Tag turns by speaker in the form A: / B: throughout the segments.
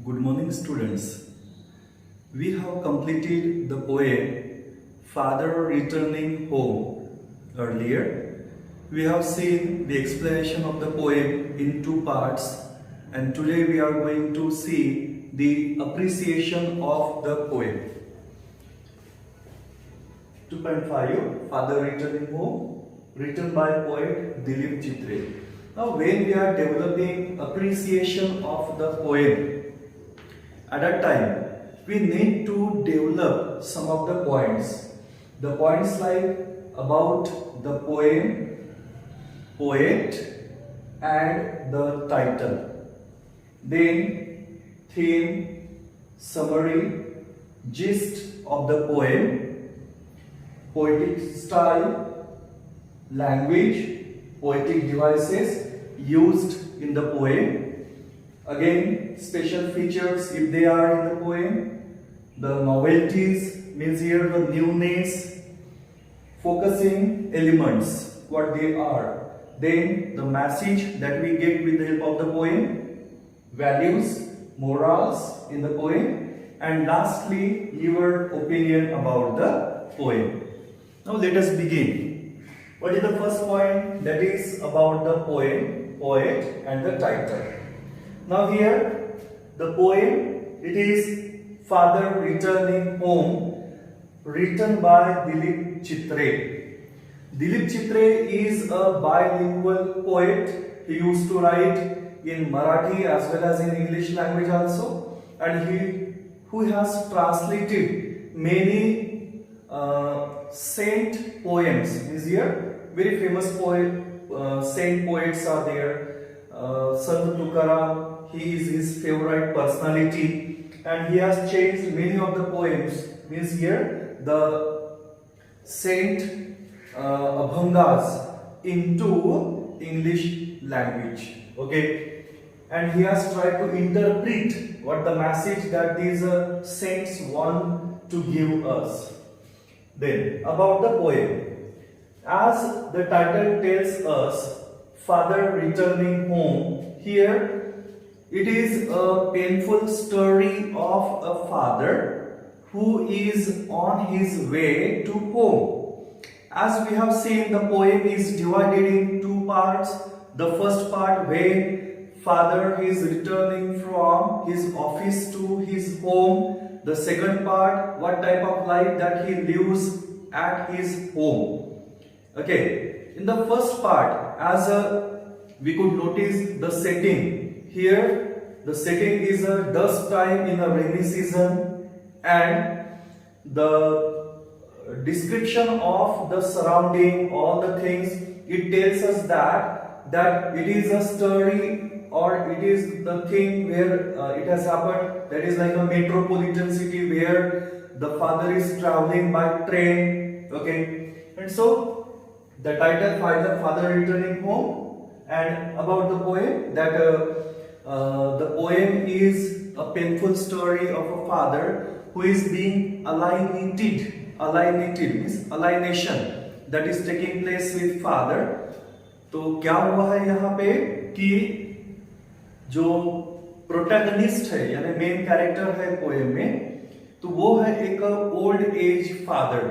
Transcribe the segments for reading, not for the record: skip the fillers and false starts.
A: Good morning, students. We have completed the poem Father Returning Home earlier. We have seen the explanation of the poem in two parts, and today we are going to see the appreciation of the poem. 2.5 Father Returning Home, written by poet Dilip Chitre. Now, when we are developing appreciation of the poem, at that time we need to develop some of the points. The points like about the poem, poet, and the title. Then theme, summary, gist of the poem, poetic style, language, poetic devices used in the poem. Again, special features if they are in the poem, the novelties means here the newness, focusing elements, what they are. Then the message that we get with the help of the poem, values, morals in the poem, and lastly your opinion about the poem. Now let us begin. What is the first point? That is about the poem, poet, and the title. Now here the poem, it is Father Returning Home, written by Dilip Chitre. Dilip Chitre is a bilingual poet. He used to write in Marathi as well as in English language also, and he who has translated many saint poems. Is here very famous poet, saint poets are there. Sant Tukaram, he is his favorite personality, and he has changed many of the poems. Means here the saint abhangas into English language. Okay, and he has tried to interpret what the message that these saints want to give us. Then about the poem, as the title tells us, Father Returning Home, here it is a painful story of a father who is on his way to home. As we have seen, the poem is divided in two parts. The first part where father is returning from his office to his home. The second part, what type of life that he lives at his home. Okay, in the first part, as we could notice the setting. Here the setting is a dusk time in a rainy season, and the description of the surrounding, all the things, it tells us that it is a story, or it is the thing where it has happened, that is like a metropolitan city where the father is traveling by train. Okay, and so the title Father Returning Home, and about the poem that the poem is a painful story of a father who is being alienated. Alienated means alienation that is taking place with father. तो क्या हुआ है यहाँ पे कि जो protagonist है यानी मेन कैरेक्टर है पोएम में, तो वो है एक ओल्ड एज फादर,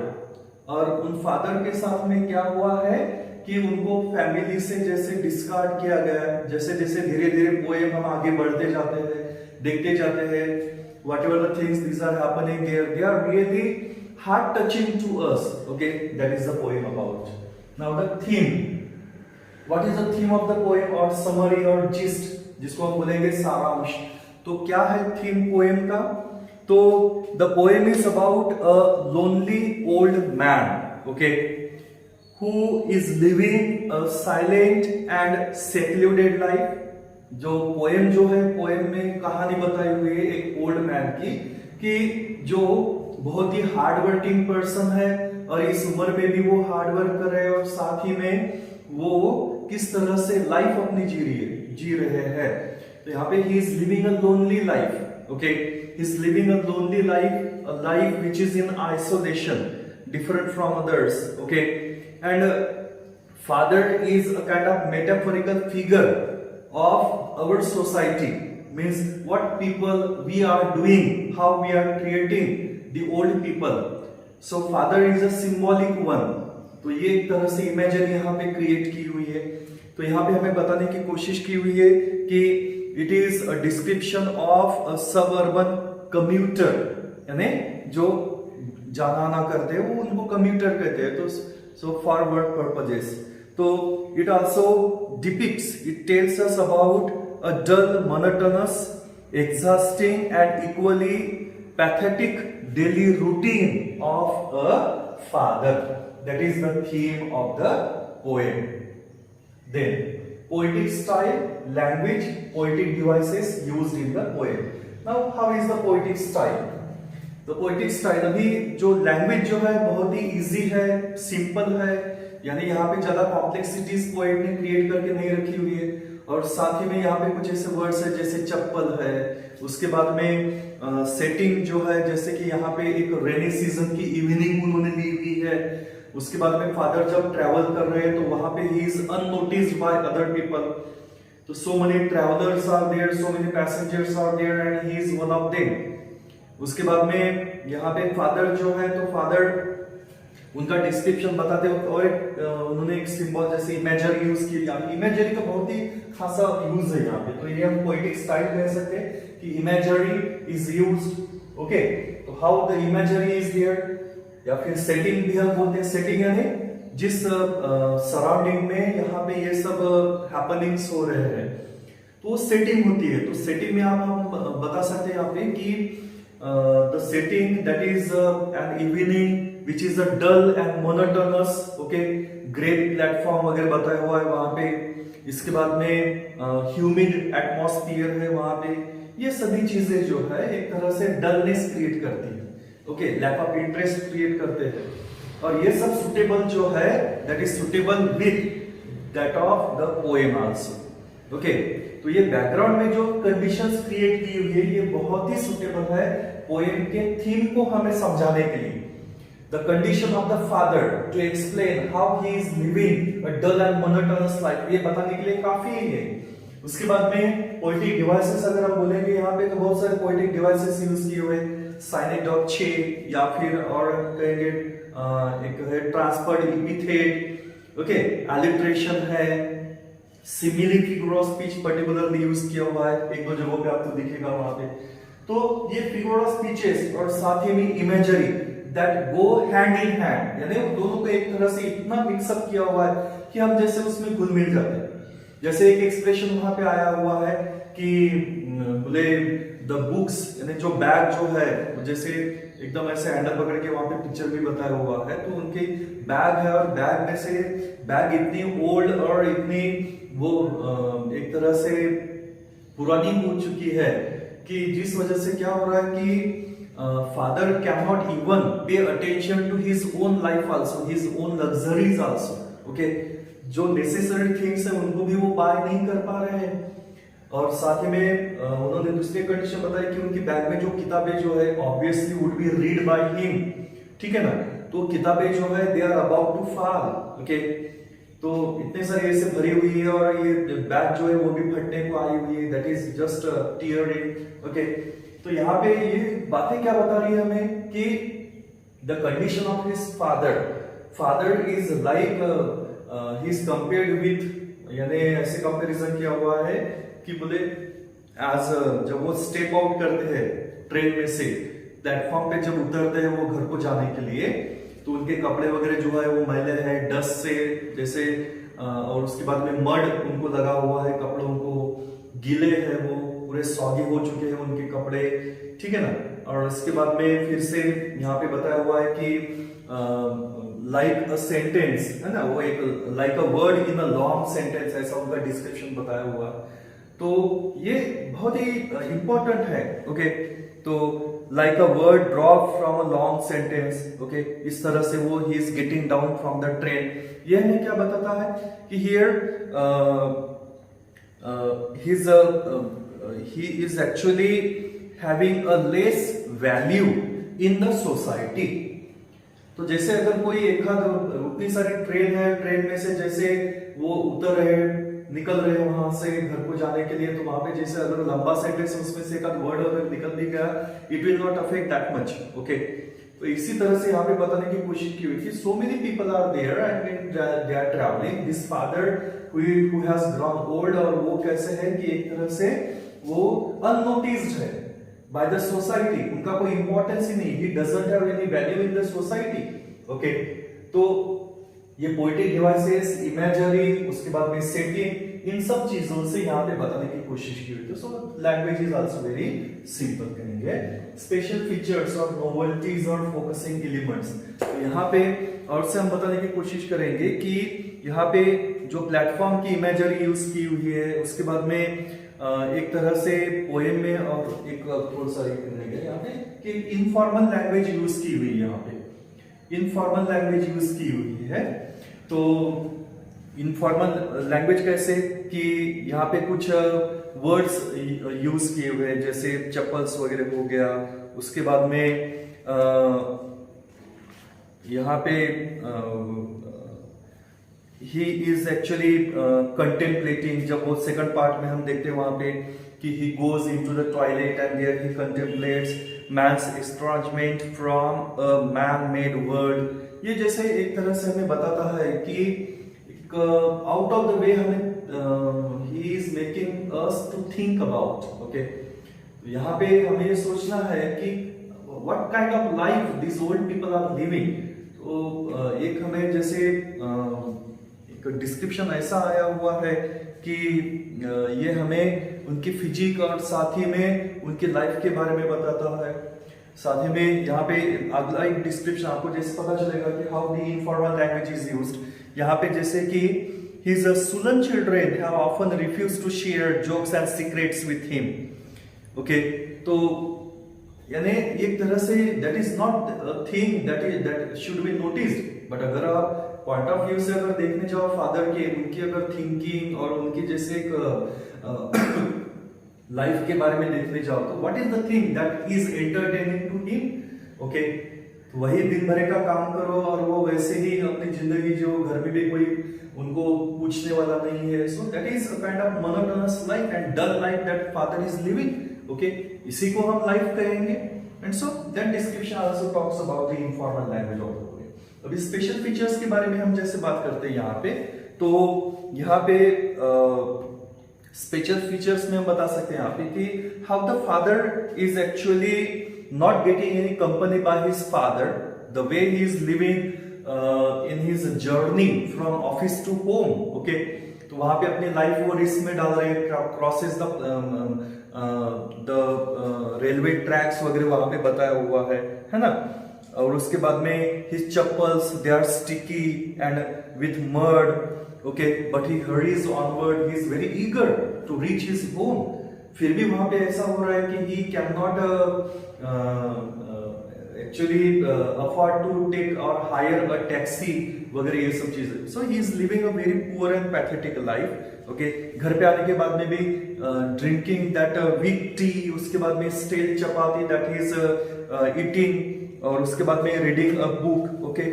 A: और उन फादर के साथ में क्या हुआ है कि उनको फैमिली से जैसे डिस्कार्ड किया गया। जैसे जैसे धीरे धीरे पोएम हम आगे बढ़ते जाते हैं, देखते जाते हैं, whatever the things these are happening here, they are really heart touching to us. Okay, that is the poem about. Now the theme, what is the theme of the poem, or summary or gist, जिसको हम बोलेंगे सारांश। तो क्या है theme poem का? तो the poem is about a lonely old man, okay, who is living a silent and secluded life. जो पोएम जो है, पोएम में कहानी बताई हुई है एक ओल्ड मैन की, कि जो बहुत ही हार्ड वर्किंग पर्सन है, और इस उम्र में भी वो हार्ड वर्क कर रहे हैं, और साथ ही में वो किस तरह से लाइफ अपनी जी रहे हैं। तो यहाँ पे he is living a lonely life. Okay, he is living a lonely life, a life which is in isolation, different from others. Okay, and father is a kind of metaphorical figure of our society, means what people we are doing, how we are creating the old people. So father is a symbolic one. तो ये एक तरह से imagery यहाँ पे create की हुई है. तो यहाँ पे हमें बताने की कोशिश की हुई है कि it is a description of a suburban commuter, यानी जो जाना आना करते हैं वो उनको कम्यूटर कहते हैं. तो सो फॉर वर्क पर्पजेस. तो it also depicts, it tells us about a dull, monotonous, exhausting and equally pathetic daily routine of a father. That is the theme of the poem. Then poetic style, language, poetic devices used in the poem. Now how is the poetic style? The poetic style, अभी जो language जो है बहुत ही easy है, simple है, यानी यहाँ पे ज्यादा कॉम्प्लेक्सिटीज पोएट ने क्रिएट करके नहीं रखी हुई है. और साथ ही में यहाँ पे कुछ ऐसे वर्ड्स है जैसे चप्पल है. उसके बाद में सेटिंग जो है, जैसे कि यहाँ पे एक रेनी सीजन की इवनिंग उन्होंने ली हुई है. उसके बाद में फादर जब ट्रैवल कर रहे हैं तो वहां पे he is unnoticed by other people. तो so many travellers are there, so many passengers are there and he is one of them. उसके बाद में यहाँ पे फादर जो है, तो फादर उनका डिस्क्रिप्शन बताते वक्त और उन्होंने एक सिंबल जैसे इमेजरी यूज की. इमेजरी का बहुत ही खासा यूज है यहाँ पे. तो ये हम पोएटिक स्टाइल कह सकते हैं कि इमेजरी इज यूज्ड. ओके, तो how the imagery is there, या फिर सेटिंग भी हम बोलते हैं. सेटिंग यानी जिस सराउंडिंग में यहाँ पे ये सब हैपनिंग्स हो रहे हैं तो सेटिंग होती है. तो सेटिंग में हम बता सकते हैं यहाँ पे कि the setting that is an evening which is a dull and monotonous, okay, great platform वगैरह बताया हुआ है वहां पे. इसके बाद में ह्यूमिड एटमॉस्फियर है वहां पे. ये सभी चीजें जो है एक तरह से डलनेस क्रिएट करती है. Okay, lack of interest create करते हैं. और ये सब सुटेबल जो है that is suitable with that of the poem also. Okay, तो ये बैकग्राउंड में जो कंडीशंस क्रिएट की हुई है ये बहुत ही सुटेबल है पोएम के थीम को हमें समझाने के लिए. The condition of the father to explain how he is living a dull and monotonous life, ये बताने के लिए काफी है. उसके बाद में पोएटिक डिवाइसेस अगर हम बोलेंगे यहाँ पे तो बहुत सारे पोएटिक डिवाइसेस यूज किए हुए. साइनेडॉक छे, या फिर और कहेंगे एक है ट्रांसफर्ड एपिथेट. ओके, एलिट्रेशन है, simile figure of speech particularly use किया हुआ है. एक दो जगहों पे आपको दिखेगा वहां पे. तो ये फिगर ऑफ स्पीचेस और साथ ही में imagery that go hand in hand, यानी वो दोनों को एक तरह से इतना मिक्सअप किया हुआ है कि हम जैसे उसमें घुल मिल जाते हैं. जैसे एक एक्सप्रेशन वहां पे आया हुआ है कि बोले द बुक्स, यानी जो बैग जो है जैसे एकदम ऐसे हैंडल पकड़ के वहां पे पिक्चर भी बताया हुआ है. तो उनके बैग है और बैग में से बैग इतनी ओल्ड और इतनी वो एक तरह से पुरानी हो चुकी है कि जिस वजह से क्या हो रहा है कि father can not even pay attention to his own life also, his own luxuries also. Okay, जो नेसेसरी थिंग्स है उनको भी वो बाय नहीं कर पा रहे हैं. और साथ ही में उन्होंने दूसरी कंडीशन बताई कि उनकी बैग में जो किताबें जो है obviously would be read by him. ठीक है ना, तो किताबें जो है they are about to fall. Okay, तो इतने सारे ऐसे भरी हुई है और ये बैग जो है वो भी फटने को आई हुई है. That is just tearing. Okay, तो यहाँ पे ये बातें क्या बता रही है हमें कि the condition of his father is like he is compared with, यानी ऐसे कंपैरिजन किया हुआ है कि बोले एज जब वो स्टेप आउट करते हैं ट्रेन में से, प्लेटफॉर्म पे जब उतरते हैं वो घर को जाने के लिए, तो उनके कपड़े वगैरह जो है वो मैले हैं डस्ट से जैसे, और उसके बाद में मड उनको लगा हुआ है, कपड़ों को गीले हैं, वो पूरे सॉगी हो चुके हैं उनके कपड़े. ठीक है ना. और उसके बाद में फिर से यहाँ पे बताया हुआ है कि लाइक अ सेंटेंस है ना, वो एक like a word in a long sentence, ऐसा उनका डिस्क्रिप्शन बताया हुआ. तो ये बहुत ही इंपॉर्टेंट है. ओके, तो like a word drop from a long sentence. Okay, इस तरह से वो he is getting down from the train. ये हमें क्या बताता है कि here he is actually having a less value in the society. तो जैसे अगर कोई एक आध उतनी सारी ट्रेन है, ट्रेन में से जैसे वो उतर रहे निकल रहे हो वहां से घर को जाने के लिए, तो वहां पे जैसे अगर लंबा सेंटेंस है उसमें से एक आध वर्ड अगर निकल भी गया, it will not affect that much. Okay, तो इसी तरह से यहाँ पे बताने की कोशिश की हुई थी। So many people are there and they are travelling, this father who has grown old, और वो कैसे है कि एक तरह से वो अननोटिस्ड है बाय द सोसाइटी, उनका कोई इंपॉर्टेंस ही नहीं, he doesn't have any value in the society. Okay, तो ये पोएटिक डिवाइसेस, इमेजरी, उसके बाद में सेटिंग, इन सब चीजों से यहाँ पे बताने की कोशिश की हुई थी। So language is also very simple करेंगे। स्पेशल फीचर्स और नोवेल्टीज और फोकसिंग एलिमेंट्स, तो यहाँ पे और से हम बताने की कोशिश करेंगे कि यहाँ पे जो प्लेटफॉर्म की इमेजरी यूज की हुई है, उसके बाद में एक तरह से पोएम में, और एक थोड़ा सा यहाँ पे कि इनफॉर्मल लैंग्वेज यूज की हुई है, यहाँ पे इनफॉर्मल लैंग्वेज यूज की हुई है। तो इनफॉर्मल लैंग्वेज कैसे कि यहाँ पे कुछ वर्ड्स यूज किए हुए हैं, जैसे चप्पल्स वगैरह हो गया, उसके बाद में यहाँ पे ही इज एक्चुअली कंटेम्पलेटिंग, जब वो सेकंड पार्ट में हम देखते हैं वहां पे कि he goes into the toilet and there he contemplates man's estrangement from a man made world. ये जैसे एक तरह से हमें बताता है कि आउट ऑफ द वे हमें he is making us to think about. Okay, यहाँ पे हमें ये सोचना है कि what kind of life this old people are living. तो एक हमें जैसे एक डिस्क्रिप्शन ऐसा आया हुआ है कि ये हमें उनकी फिजिक और साथ ही में उनकी लाइफ के बारे में बताता है। साथ ही में यहाँ पे अगला एक डिस्क्रिप्शन आपको जैसे पता चलेगा कि how the informal language is used. यहाँ पे जैसे कि his sullen children have often refused to share jokes and secrets with him. Okay, तो यानी एक तरह से that is not a thing that should be noticed, but अगर आप पॉइंट ऑफ व्यू से अगर देखने जाओ फादर के, उनकी अगर थिंकिंग और उनकी जैसे एक लाइफ के बारे में देखने जाओ, तो what is the thing that is entertaining to him. Okay, तो वही दिन भर का काम करो और वो वैसे ही अपनी जिंदगी जो, घर में भी कोई उनको पूछने वाला नहीं है। So that is a kind of monotonous life and dull life that father is living. Okay, इसी को हम लाइफ कहेंगे। And so that description also talks about the informal language of the poem. अभी स्पेशल फीचर्स के बारे में हम जैसे बात करते हैं यहाँ पे, तो यहाँ पे स्पेशल फीचर्स में हम बता सकते हैं यहाँ पे कि how the father is actually not getting any company by his father, the way he is living in his journey from office to home. Okay, तो वहां पे अपनी लाइफ वो रिस्क में डाल रहे हैं, क्रॉसेस द रेलवे ट्रैक्स वगैरह वहां पे बताया हुआ है ना। और उसके बाद में his chappals they are sticky and with mud. Okay, but he hurries onward, he is very eager to reach his home। फिर भी वहां पे ऐसा हो रहा है कि he cannot actually afford to take or hire a taxi वगैरह ये सब चीजें। So he is living a very poor and pathetic life. Okay, घर पे आने के बाद में भी drinking that weak tea, उसके बाद में stale chapati that he is eating, और उसके बाद में reading a book. Okay,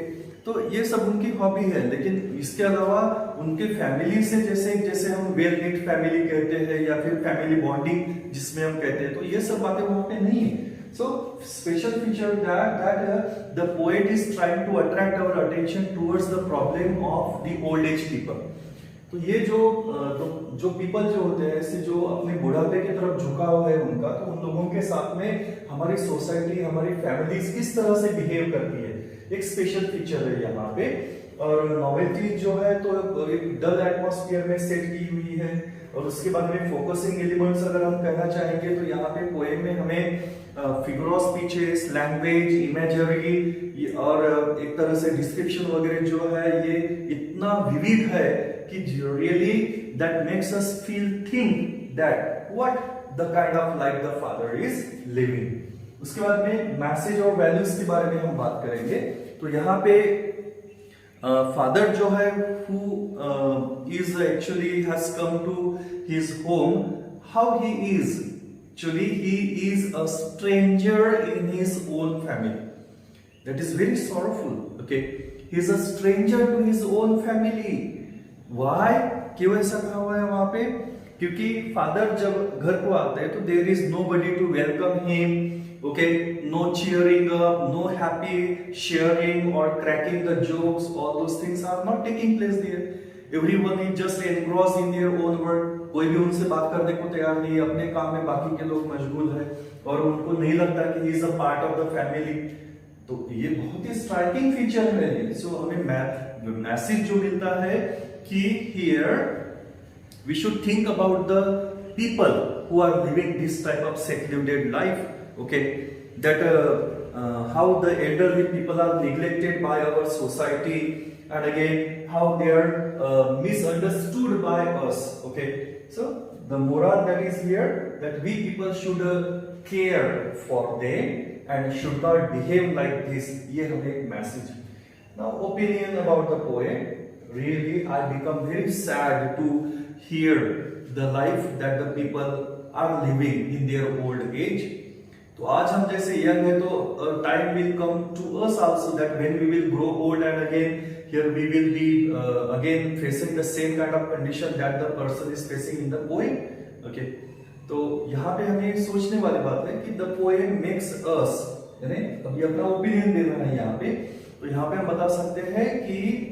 A: तो ये सब उनकी हॉबी है। लेकिन इसके अलावा उनके फैमिली से जैसे हम वेल नीट फैमिली कहते हैं या फिर फैमिली बॉन्डिंग जिसमें हम कहते हैं, तो ये सब बातें वहां पे नहीं है। So special feature that the poet is trying to attract our attention towards the problem of the old age people। तो ये जो पीपल जो होते हैं ऐसे जो अपने बुढ़ापे की तरफ झुकाव है उनका, तो उन लोगों के साथ में हमारी सोसाइटी, हमारी फैमिलीज किस तरह से बिहेव करती है, एक स्पेशल फीचर है यहाँ पे। और नॉवेल्टी जो है तो एक डल एटमॉस्फेयर में सेट की हुई है। और उसके बाद में फोकसिंग एलिमेंट्स अगर हम कहना चाहेंगे तो यहाँ पे पोएम में हमें figure of speeches, language, imagery और एक तरह से डिस्क्रिप्शन वगैरह जो है ये इतना विविध है कि really that makes us feel think that what the kind of life the father is living. उसके बाद में मैसेज और वैल्यूज के बारे में हम बात करेंगे। तो यहाँ पे फादर जो है who is actually has come to his home, how he is actually he is a stranger in his own family, that is very sorrowful. Okay, he is a stranger to his own family. Why? क्यों ऐसा कहा हुआ है वहां पे? क्योंकि father जब घर को आते हैं तो there is nobody to welcome him, okay, no cheering up, no happy sharing और cracking the jokes, all those things are not taking place there. Everyone is just engrossed in their own world, कोई भी उनसे बात करने को तैयार नहीं है, अपने काम में बाकी के लोग मशगूल है और उनको नहीं लगता कि he is a part of the family. तो ये बहुत ही स्ट्राइकिंग फीचर है। सो हमें मैसेज जो मिलता है कि here we should think about the people who are living this type of secluded life, okay, that how the elderly people are neglected by our society, and again how they are misunderstood by us, okay. So the moral that is here, that we people should care for them and should not behave like this. ये हमें एक message. Now opinion about the poem. Really I become very sad to hear the life that the people are living in their old age. तो आज हम जैसे young है तो time will come to us also that when we will grow old and again here we will be again facing the same kind of condition that the person is facing in the poem, okay. तो यहाँ पे हमें सोचने वाली बात है कि the poem makes us, यानी अभी अपना ओपिनियन दे रहा है यहाँ पे, तो यहाँ पे हम बता सकते हैं कि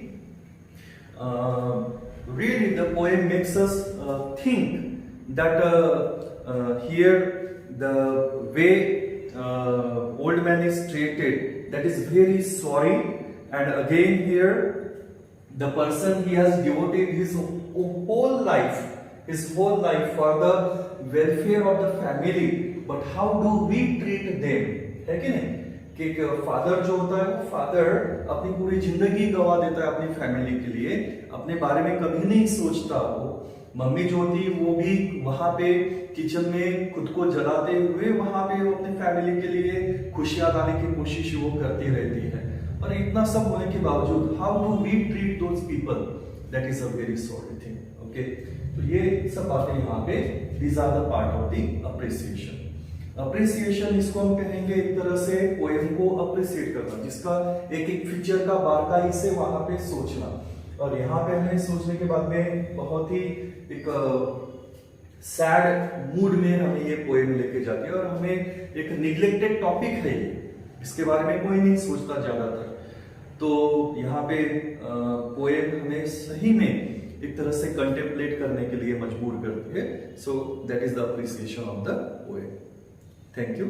A: really the poem makes us think that here the way old man is treated, that is very sorry, and again here the person, he has devoted his whole life for the welfare of the family, but how do we treat them, है कि नहीं? कि father जो होता है वो father अपनी पूरी जिंदगी गवा देता है अपनी फैमिली के लिए, अपने बारे में कभी नहीं सोचता। वो मम्मी जो होती है वो भी वहां पे किचन में खुद को जलाते हुए वहां पे वो अपनी फैमिली के लिए खुशियां लाने की कोशिश वो करती रहती है, और इतना सब होने के बावजूद how do we treat those people, that is a very sorry thing, okay. तो ये सब बातें यहाँ पे these are the part of the appreciation. Appreciation इसको हम कहेंगे एक तरह से पोएम को अप्रिसिएट करना, जिसका एक एक फीचर का बारकाई से वहां पे सोचना, और यहाँ पे हमें सोचने के बाद में बहुत ही एक सैड मूड में हमें ये पोएम लेके जाती है, और हमें एक निग्लेक्टेड टॉपिक है ये, इसके बारे में कोई नहीं सोचता ज्यादातर। तो यहाँ पे पोएम हमें सही में एक तरह से कंटेम्पलेट करने के लिए मजबूर करती है। So that is the appreciation of the poem. Thank you.